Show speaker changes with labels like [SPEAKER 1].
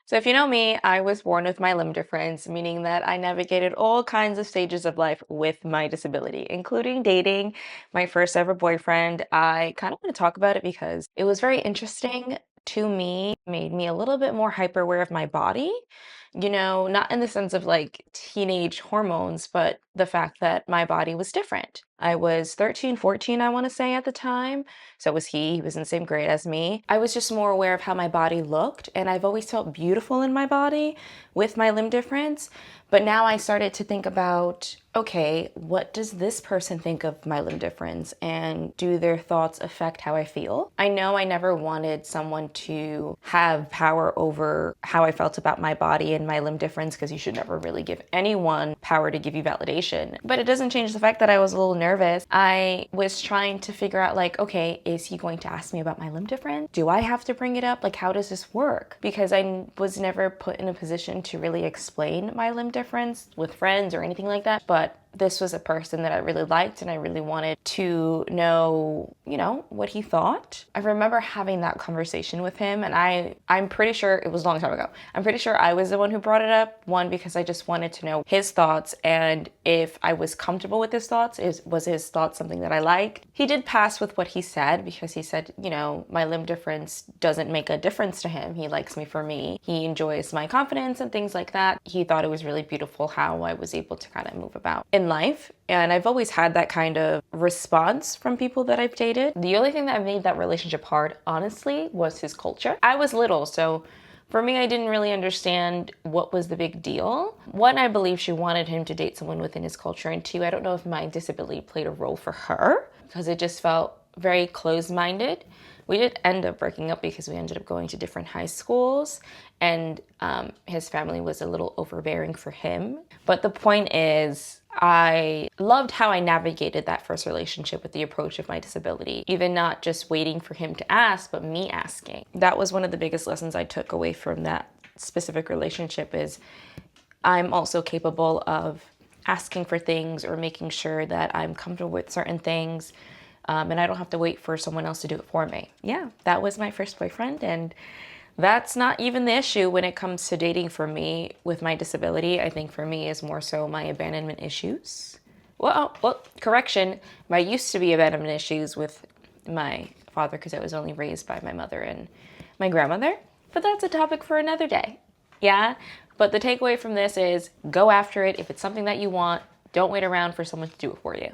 [SPEAKER 1] So if you know me, I was born with my limb difference, meaning that I navigated all kinds of stages of life with my disability, including dating my first ever boyfriend. I kind of want to talk about it because it was very interesting to me, made me a little bit more hyper aware of my body. Not in the sense of like teenage hormones, but the fact that my body was different. I was 13, 14, I want to say at the time. So was he. He was in the same grade as me. I was just more aware of how my body looked, and I've always felt beautiful in my body with my limb difference. But now I started to think about, okay, what does this person think of my limb difference, and do their thoughts affect how I feel? I know I never wanted someone to have power over how I felt about my body and my limb difference, because you should never really give anyone power to give you validation. But it doesn't change the fact that I was a little nervous. I was trying to figure out, like, okay, is he going to ask me about my limb difference? Do I have to bring it up? Like, how does this work? Because I was never put in a position to really explain my limb difference with friends or anything like that. But this was a person that I really liked, and I really wanted to know, what he thought. I remember having that conversation with him, and I'm pretty sure it was a long time ago. I'm pretty sure I was the one who brought it up. One, because I just wanted to know his thoughts, and if I was comfortable with his thoughts. Was his thoughts something that I liked? He did pass with what he said, because he said, my limb difference doesn't make a difference to him. He likes me for me. He enjoys my confidence and things like that. He thought it was really beautiful how I was able to kind of move about in life. And I've always had that kind of response from people that I've dated. The only thing that made that relationship hard, honestly, was his culture. I was little, so for me, I didn't really understand what was the big deal. One, I believe she wanted him to date someone within his culture. And two, I don't know if my disability played a role for her, because it just felt very closed-minded. We did end up breaking up because we ended up going to different high schools, and his family was a little overbearing for him. But the point is, I loved how I navigated that first relationship with the approach of my disability, even not just waiting for him to ask, but me asking. That was one of the biggest lessons I took away from that specific relationship, is I'm also capable of asking for things or making sure that I'm comfortable with certain things, and I don't have to wait for someone else to do it for me. Yeah, that was my first boyfriend, and that's not even the issue when it comes to dating for me with my disability. I think for me is more so my abandonment issues. Well, correction, my used to be abandonment issues with my father, because I was only raised by my mother and my grandmother. But that's a topic for another day. Yeah? But the takeaway from this is go after it. If it's something that you want, don't wait around for someone to do it for you.